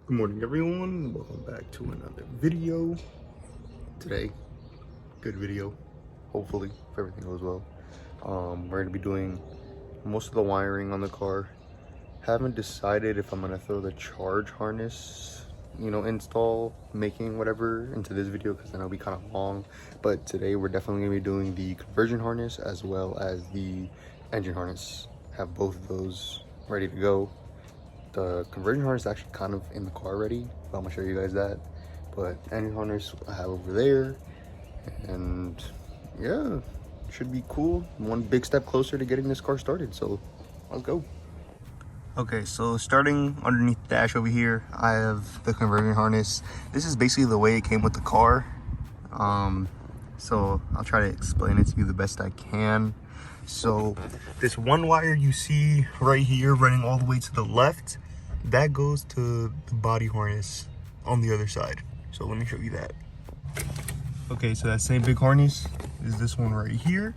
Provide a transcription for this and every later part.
Good morning, everyone. Welcome back to another video. Today, good video, hopefully, if everything goes well. We're going to be doing most of the wiring on the car. Haven't decided if I'm going to throw the charge harness, install, making whatever into this video, because then it'll be kind of long. But today, we're definitely going to be doing the conversion harness as well as the engine harness. Have both of those ready to go. The conversion harness is actually kind of in the car already, but I'm gonna show you guys that. But engine harness I have over there, and yeah, should be cool. One big step closer to getting this car started, so let's go. Okay, so starting underneath the dash over here, I have the conversion harness. This is basically the way it came with the car. So I'll try to explain it to you the best I can. So this one wire you see right here running all the way to the left, that goes to the body harness on the other side. So let me show you that. Okay, so that same big harness is this one right here.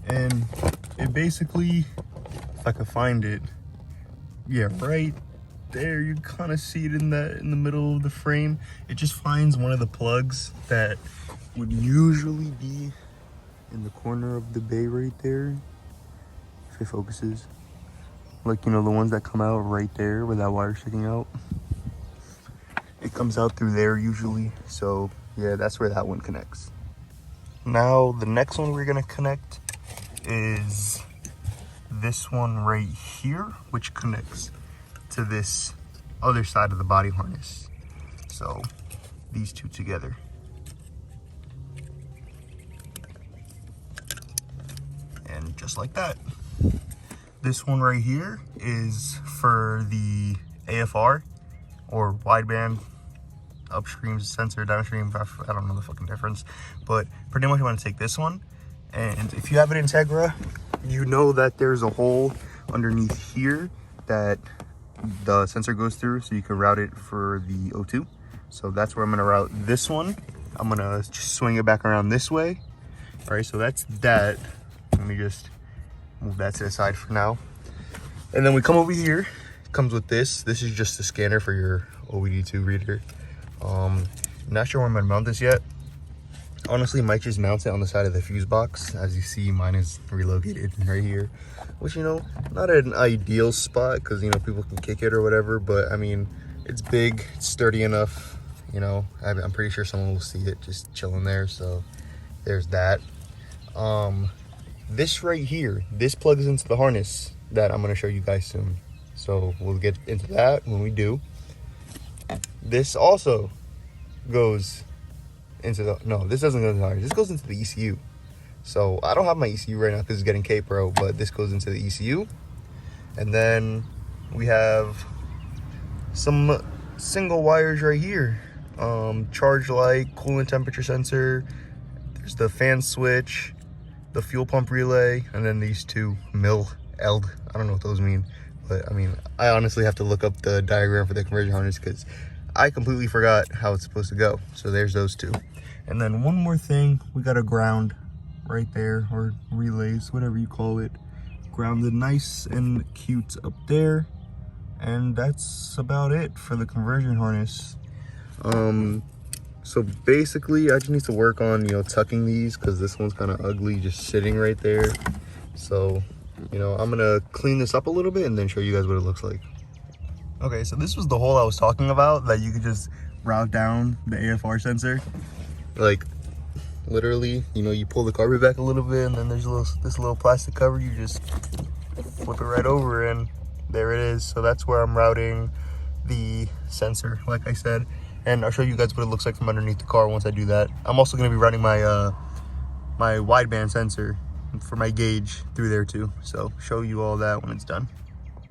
And it basically, if I could find it, yeah, right there, you kind of see it in the middle of the frame. It just finds one of the plugs that would usually be in the corner of the bay right there, if it focuses. Like, the ones that come out right there where that wire sticking out. It comes out through there usually. So yeah, that's where that one connects. Now the next one we're gonna connect is this one right here, which connects to this other side of the body harness. So these two together. And just like that. This one right here is for the AFR, or wideband upstream sensor, downstream, I don't know the fucking difference. But pretty much I'm gonna take this one, and if you have an Integra, you know that there's a hole underneath here that the sensor goes through, so you can route it for the O2. So that's where I'm gonna route this one. I'm gonna just swing it back around this way. All right, so that's that. Let me just move that to the side for now. And then we come over here. It comes with this. This is just the scanner for your OBD2 reader. Not sure where I'm gonna mount this yet. Honestly, might just mount it on the side of the fuse box. As you see, mine is relocated right here, which, not an ideal spot because, people can kick it or whatever, but I mean, it's big, it's sturdy enough, I'm pretty sure someone will see it just chilling there. So there's that. This right here, this plugs into the harness that I'm going to show you guys soon. So we'll get into that when we do. This also goes into the, no, this doesn't go into the harness. This goes into the ECU. So I don't have my ECU right now because it's getting K-Pro, but this goes into the ECU. And then we have some single wires right here. Charge light, coolant temperature sensor. There's the fan switch, the fuel pump relay, and then these two mil-eld. I don't know what those mean, but I mean, I honestly have to look up the diagram for the conversion harness because I completely forgot how it's supposed to go. So there's those two. And then one more thing, we got a ground right there, or relays, whatever you call it. Grounded nice and cute up there. And that's about it for the conversion harness. So basically, I just need to work on, tucking these because this one's kind of ugly just sitting right there. So, I'm gonna clean this up a little bit and then show you guys what it looks like. Okay, so this was the hole I was talking about that you could just route down the AFR sensor. Like, literally, you pull the carpet back a little bit and then there's this little plastic cover. You just flip it right over and there it is. So that's where I'm routing the sensor, like I said. And I'll show you guys what it looks like from underneath the car once I do that. I'm also going to be running my my wideband sensor for my gauge through there too. So show you all that when it's done.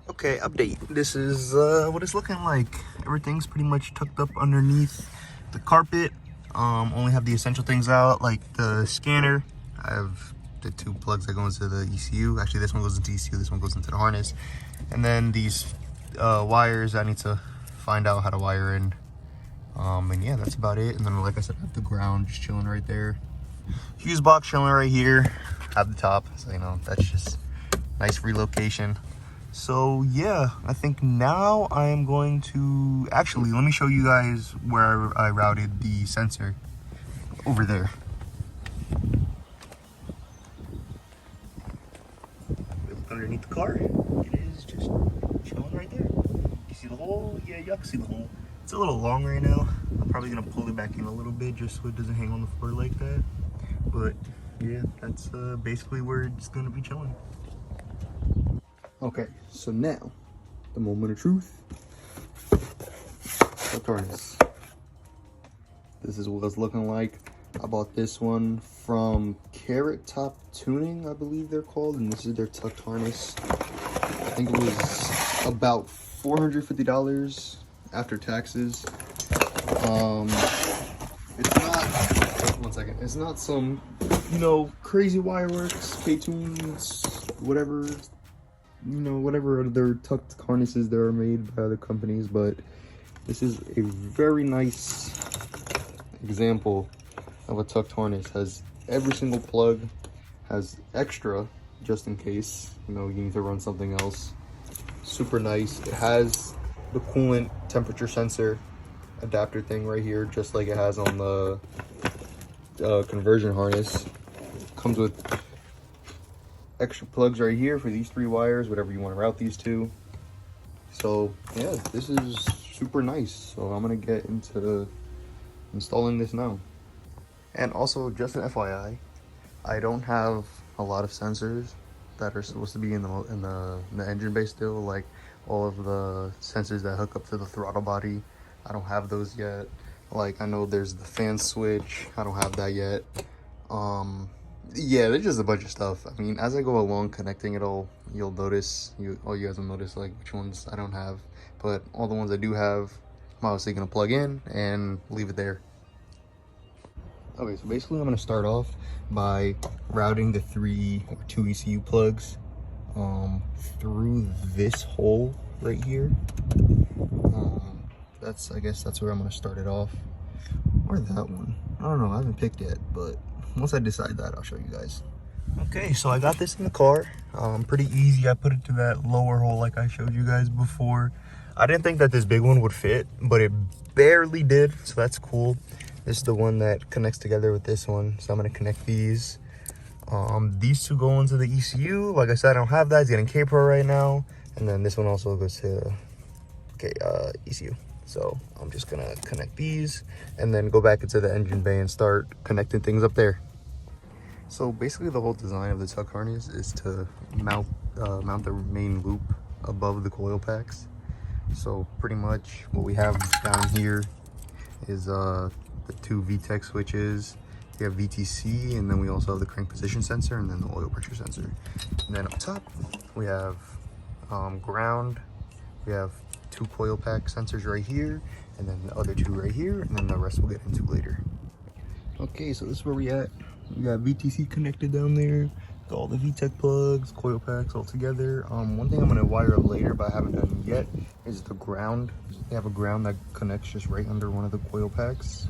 Okay, update. This is what it's looking like. Everything's pretty much tucked up underneath the carpet. Only have the essential things out, like the scanner. I have the two plugs that go into the ECU. Actually, this one goes into ECU, this one goes into the harness. And then these wires I need to find out how to wire in. And yeah, that's about it. And then, like I said, I have the ground just chilling right there. Fuse box chilling right here. Have the top, so that's just nice relocation. So yeah, I think now I am going to, actually, let me show you guys where I routed the sensor over there. We look underneath the car. It is just chilling right there. You see the hole? Yeah, you can see the hole. It's a little long right now. I'm probably gonna pull it back in a little bit just so it doesn't hang on the floor like that. But yeah, that's basically where it's gonna be chilling. Okay, so now, the moment of truth. The harness. This is what it's looking like. I bought this one from Carrot Top Tuning, I believe they're called, and this is their tucked harness. I think it was about $450 after taxes. It's not, one second, it's not some, you know, crazy wire works, K-Tunes, whatever, you know, whatever other tucked harnesses that are made by other companies, but this is a very nice example of a tucked harness. Has every single plug, has extra just in case, you know, you need to run something else. Super nice. It has the coolant temperature sensor adapter thing right here, just like it has on the conversion harness. Comes with extra plugs right here for these 3 wires, whatever you want to route these to. So yeah, this is super nice. So I'm gonna get into installing this now. And also, just an FYI, I don't have a lot of sensors that are supposed to be in the engine bay still, like all of the sensors that hook up to the throttle body. I don't have those yet. Like, I know there's the fan switch, I don't have that yet. Yeah, there's just a bunch of stuff. I mean, as I go along connecting it all, you'll notice, all you guys will notice like which ones I don't have. But all the ones I do have, I'm obviously gonna plug in and leave it there. Okay, so basically I'm gonna start off by routing the 3 or 2 ECU plugs through this hole right here. I guess that's where I'm gonna start it off. Or that one. I don't know, I haven't picked yet, but once I decide that, I'll show you guys. Okay, so I got this in the car. Pretty easy. I put it to that lower hole like I showed you guys before. I didn't think that this big one would fit, but it barely did, so that's cool. This is the one that connects together with this one, so I'm gonna connect these. These 2 go into the ECU. Like I said, I don't have that. It's getting K-Pro right now, and then this one also goes to ECU. So I'm just gonna connect these and then go back into the engine bay and start connecting things up there. So basically the whole design of the tuck harness is to mount the main loop above the coil packs. So pretty much what we have down here is the 2 VTEC switches. We have VTC, and then we also have the crank position sensor and then the oil pressure sensor. And then up top we have ground. We have 2 coil pack sensors right here, and then the other 2 right here, and then the rest we'll get into later. Okay, so this is where we at. We got VTC connected down there, got all the VTEC plugs, coil packs all together. One thing I'm gonna wire up later, but I haven't done yet, is the ground. They have a ground that connects just right under one of the coil packs.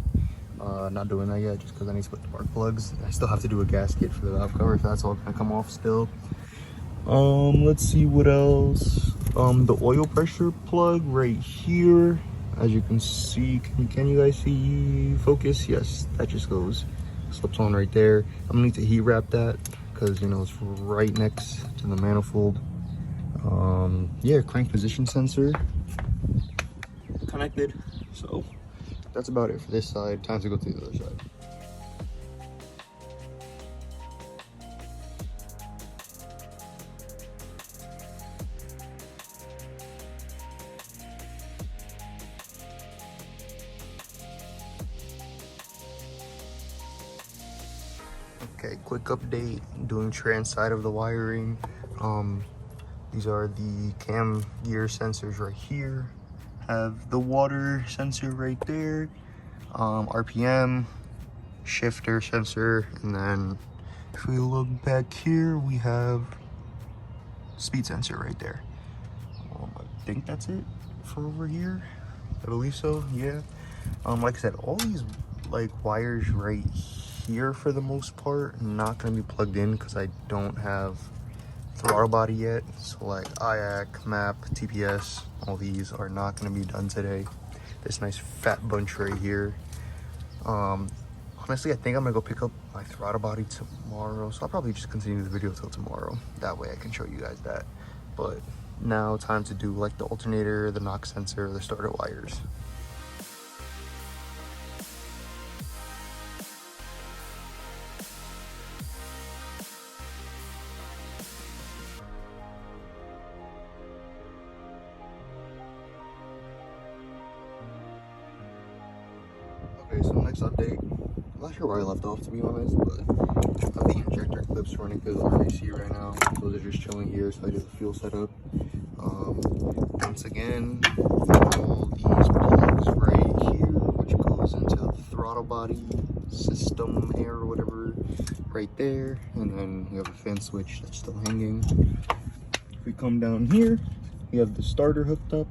Not doing that yet, just because I need to put the spark plugs. I still have to do a gasket for the valve cover, so that's all gonna come off still. Let's see what else. The oil pressure plug right here, as you can see. Can you guys see? Focus? Yes, that just goes, slips on right there. I'm gonna need to heat wrap that because, you know, it's right next to the manifold. Yeah, crank position sensor connected. So that's about it for this side. Time to go to the other side. Okay, quick update, doing trans side of the wiring. These are the cam gear sensors right here. Have the water sensor right there, RPM, shifter sensor, and then if we look back here, we have speed sensor right there. I think that's it for over here. I believe so, yeah. Like I said, all these like wires right here for the most part not going to be plugged in because I don't have throttle body yet. So like IAC, map, TPS, all these are not going to be done today. This nice fat bunch right here. Honestly, I think I'm gonna go pick up my throttle body tomorrow, so I'll probably just continue the video till tomorrow. That way I can show you guys that. But now time to do like the alternator, the knock sensor, the starter wires. Okay, so next update. I'm not sure where I left off, to be honest, but I have the injector clips running through the RAC right now. Those are just chilling here, so I did the fuel setup. Once again, all these plugs right here, which goes into the throttle body system air or whatever, right there. And then we have a fan switch that's still hanging. If we come down here, we have the starter hooked up.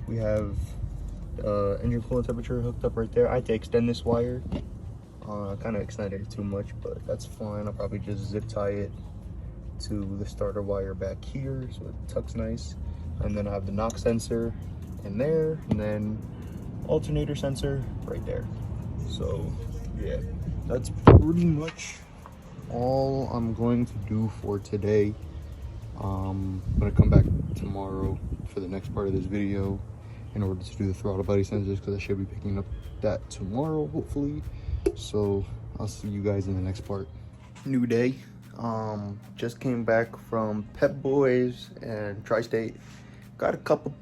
We have engine coolant temperature hooked up right there. I had to extend this wire. Kind of extended it too much, but that's fine. I'll probably just zip tie it to the starter wire back here so it tucks nice. And then I have the knock sensor in there, and then alternator sensor right there. So yeah, that's pretty much all I'm going to do for today. I'm gonna come back tomorrow for the next part of this video in order to do the throttle body sensors, because I should be picking up that tomorrow hopefully. So I'll see you guys in the next part. New day. Just came back from Pep Boys and Tri-State. Got a couple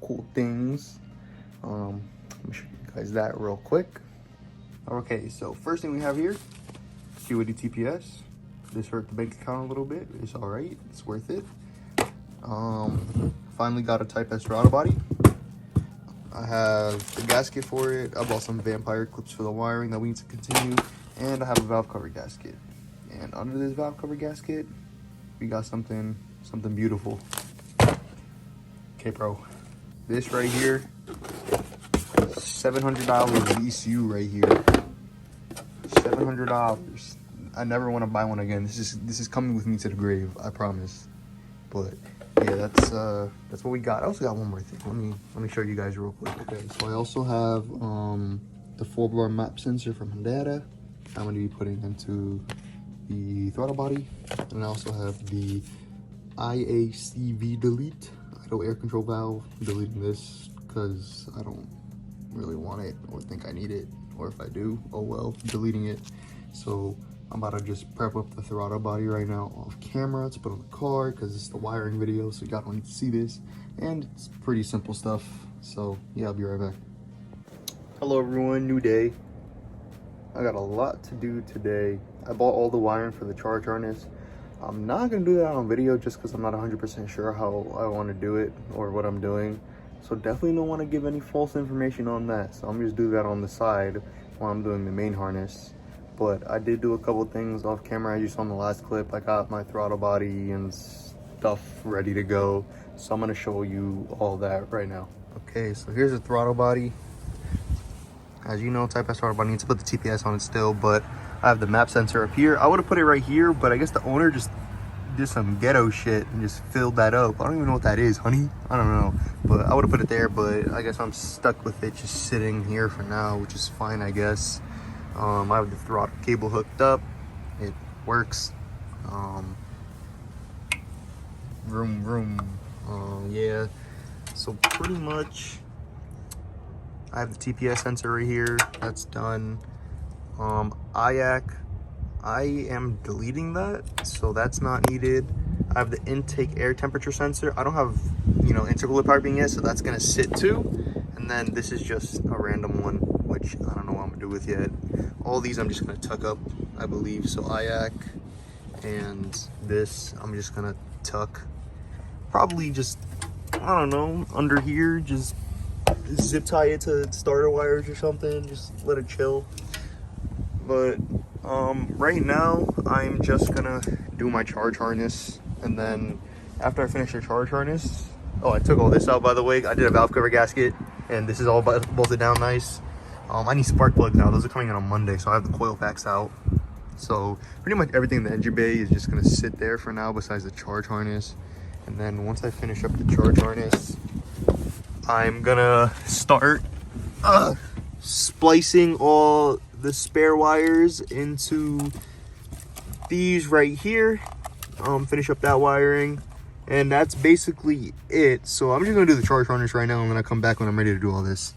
cool things. Let me show you guys that real quick. Okay, so first thing we have here, QAD TPS. This hurt the bank account a little bit. It's all right. It's worth it. Finally got a Type S throttle body. I have the gasket for it. I bought some vampire clips for the wiring that we need to continue, and I have a valve cover gasket. And under this valve cover gasket, we got something beautiful. Okay, bro. This right here, $700 ECU right here. $700. I never want to buy one again. This is coming with me to the grave, I promise. But yeah, that's what we got. I also got one more thing. Let me show you guys real quick. Okay, so I also have the 4-bar map sensor from Honda. I'm going to be putting into the throttle body, and I also have the IACV delete, idle air control valve. I'm deleting this because I don't really want it or think I need it, or if I do, oh well, deleting it. So I'm about to just prep up the throttle body right now off camera to put on the car, because it's the wiring video, so you gotta need to see this, and it's pretty simple stuff. So yeah, I'll be right back. Hello everyone, new day. I got a lot to do today. I bought all the wiring for the charge harness. I'm not gonna do that on video just because I'm not 100% sure how I want to do it or what I'm doing. So definitely don't want to give any false information on that. So I'm just do that on the side while I'm doing the main harness. But I did do a couple things off camera. As you saw in the last clip, I got my throttle body and stuff ready to go. So I'm gonna show you all that right now. Okay, so here's the throttle body. As you know, Type S throttle body needs to put the TPS on it still, but I have the map sensor up here. I would have put it right here, but I guess the owner just did some ghetto shit and just filled that up. I don't even know what that is, honey. I don't know, but I would have put it there, but I guess I'm stuck with it just sitting here for now, which is fine, I guess. I have the throttle cable hooked up. It works. Yeah. So pretty much, I have the TPS sensor right here. That's done. IAC, I am deleting that, so that's not needed. I have the intake air temperature sensor. I don't have, intercooler piping yet, so that's gonna sit too. And then this is just a random one, which I don't know what I'm gonna do with yet. All these I'm just gonna tuck up, I believe. So IAC and this, I'm just gonna tuck. Probably just, I don't know, under here, just zip tie it to starter wires or something. Just let it chill. But right now, I'm just gonna do my charge harness, and then after I finish the charge harness, oh, I took all this out, by the way. I did a valve cover gasket, and this is all bolted down nice. I need spark plugs now. Those are coming in on Monday, so I have the coil packs out. So pretty much everything in the engine bay is just gonna sit there for now besides the charge harness. And then once I finish up the charge harness, I'm gonna start splicing all the spare wires into these right here. Finish up that wiring, and that's basically it. So I'm just gonna do the charge harness right now, and then I come back when I'm ready to do all this.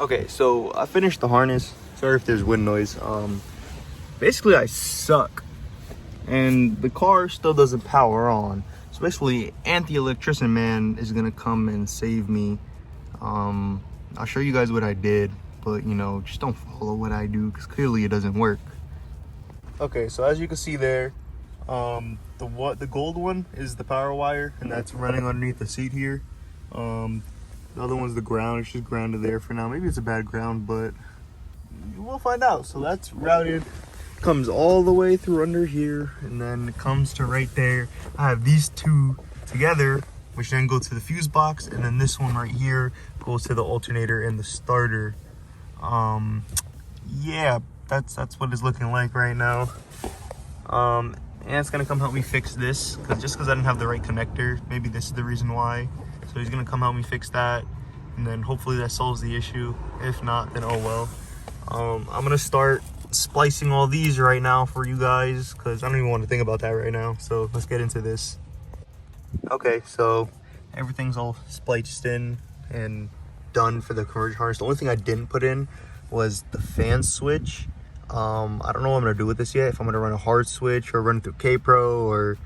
Okay, so I finished the harness. Sorry if there's wind noise. Basically I suck, and the car still doesn't power on. So basically, anti-electrician man is gonna come and save me. I'll show you guys what I did, but you know, just don't follow what I do because clearly it doesn't work. Okay, so as you can see there, the gold one is the power wire, and that's running underneath the seat here. The other one's the ground. It's just grounded there for now. Maybe it's a bad ground, but we'll find out. So that's routed, comes all the way through under here, and then it comes to right there. I have these two together, which then go to the fuse box, and then this one right here goes to the alternator and the starter. Yeah, that's what it's looking like right now. And it's gonna come help me fix this, because I didn't have the right connector. Maybe this is the reason why. So he's gonna come help me fix that, and then hopefully that solves the issue. If not, then oh well. I'm gonna start splicing all these right now for you guys, because I don't even want to think about that right now. So let's get into this. Okay, so everything's all spliced in and done for the conversion harness. The only thing I didn't put in was the fan switch. I don't know what I'm gonna do with this yet, if I'm gonna run a hard switch or run it through K-Pro, or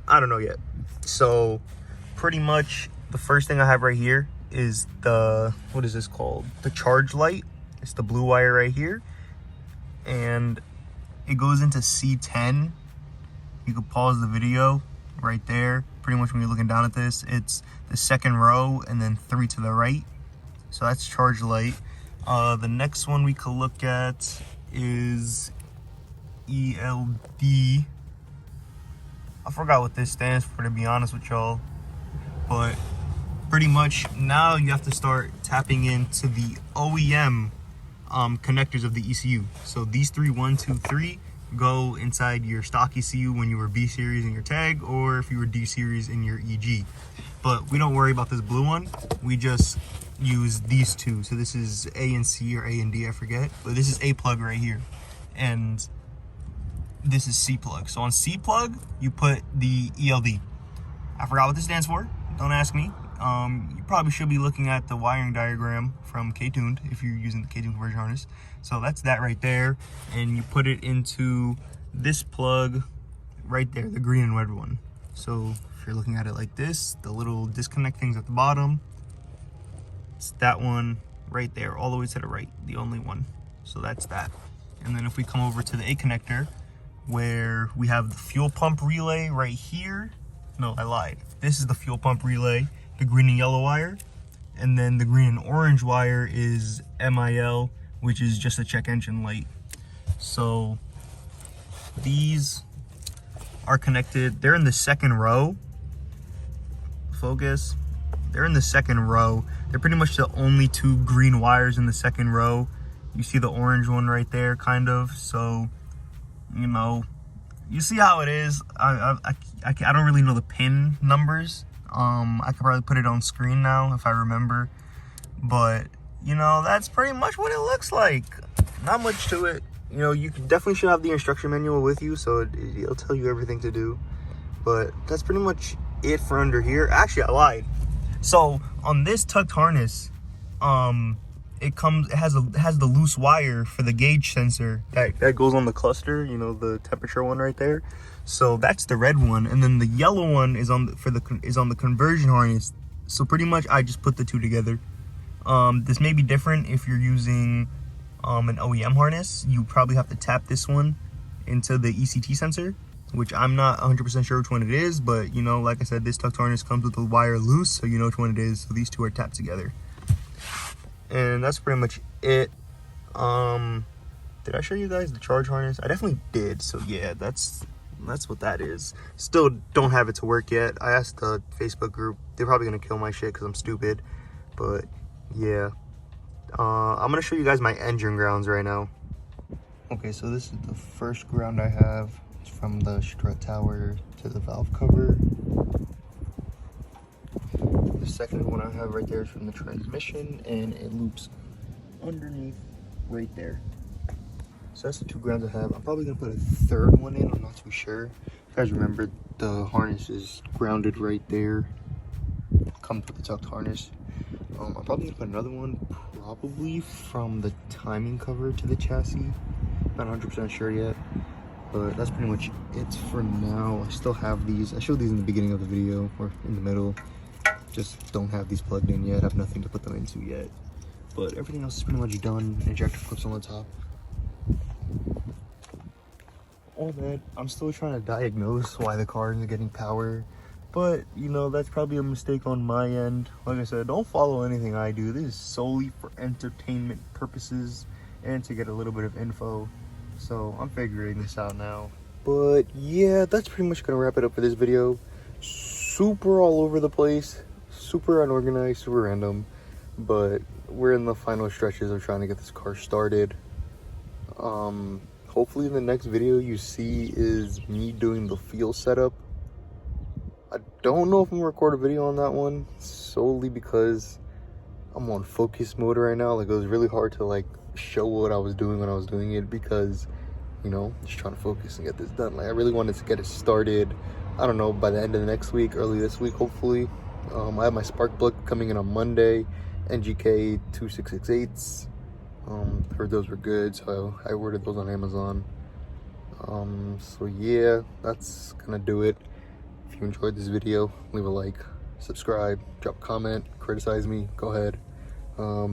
I don't know yet. So pretty much the first thing I have right here is the, what is this called? The charge light. It's the blue wire right here, and it goes into C10. You can pause the video right there. Pretty much when you're looking down at this, it's the second row and then 3 to the right. So that's charge light. The next one we could look at is ELD. I forgot what this stands for, to be honest with y'all, but pretty much now you have to start tapping into the OEM connectors of the ECU. So these 3, 1, 2, 3 go inside your stock ECU when you were B series in your tag, or if you were D series in your EG. But we don't worry about this blue one. We just use these two. So this is A and C, or A and D, I forget. But this is A plug right here, and this is C plug. So on C plug, you put the ELD. I forgot what this stands for. Don't ask me. You probably should be looking at the wiring diagram from K-Tuned if you're using the K-Tuned conversion harness. So that's that right there, and you put it into this plug right there, the green and red one. So if you're looking at it like this, the little disconnect things at the bottom, it's that one right there, all the way to the right, the only one. So that's that. And then if we come over to the A connector, where we have the fuel pump relay right here. No, I lied. This is the fuel pump relay, the green and yellow wire. And then the green and orange wire is MIL, which is just a check engine light. So these are connected. They're in the second row. Focus. They're in the second row. They're pretty much the only 2 green wires in the second row. You see the orange one right there, kind of. So, you know, you see how it is. I don't really know the pin numbers. I could probably put it on screen now if I remember. But, you know, that's pretty much what it looks like. Not much to it. You know, you definitely should have the instruction manual with you, so it'll tell you everything to do. But that's pretty much it for under here. Actually, I lied. So on this tucked harness, it has the loose wire for the gauge sensor that goes on the cluster, you know, the temperature one right there. So that's the red one, and then the yellow one is on the conversion harness. So pretty much I just put the two together. This may be different if you're using an OEM harness. You probably have to tap this one into the ECT sensor, which I'm not 100% sure which one it is, but you know, like I said, this tucked harness comes with the wire loose, so you know which one it is. So these two are tapped together, and that's pretty much it. Did I show you guys the charge harness? I definitely did. So yeah, that's what that is. Still don't have it to work yet. I asked the Facebook group. They're probably gonna kill my shit because I'm stupid, but yeah. I'm gonna show you guys my engine grounds right now. Okay, so this is the first ground I have. It's from the strut tower to the valve cover. The second one I have right there is from the transmission, and it loops underneath right there. So that's the 2 grounds I have. I'm probably gonna put a third one in, I'm not too sure. If you guys remember, the harness is grounded right there. Comes with the tucked harness. I'm probably gonna put another one, probably from the timing cover to the chassis. Not 100% sure yet, but that's pretty much it for now. I still have these. I showed these in the beginning of the video, or in the middle. Just don't have these plugged in yet. I have nothing to put them into yet. But everything else is pretty much done. Injector clips on the top. Oh man, I'm still trying to diagnose why the car isn't getting power. But, you know, that's probably a mistake on my end. Like I said, don't follow anything I do. This is solely for entertainment purposes and to get a little bit of info. So I'm figuring this out now. But yeah, that's pretty much gonna wrap it up for this video. Super all over the place, super unorganized, super random. But we're in the final stretches of trying to get this car started. Hopefully the next video you see is me doing the fuel setup. I don't know if I'm gonna record a video on that one, solely because I'm on focus mode right now. Like, it was really hard to like show what I was doing when I was doing it, because, you know, just trying to focus and get this done. Like, I really wanted to get it started, I don't know, by the end of the next week, early this week, hopefully. I have my spark plug coming in on Monday, NGK 2668s. Heard those were good, so I ordered those on Amazon. So yeah, that's gonna do it. If you enjoyed this video, leave a like, subscribe, drop a comment, criticize me, go ahead.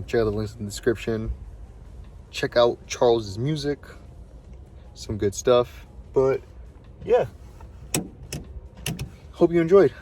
Check out the links in the description. Check out Charles's music, some good stuff. But yeah, hope you enjoyed.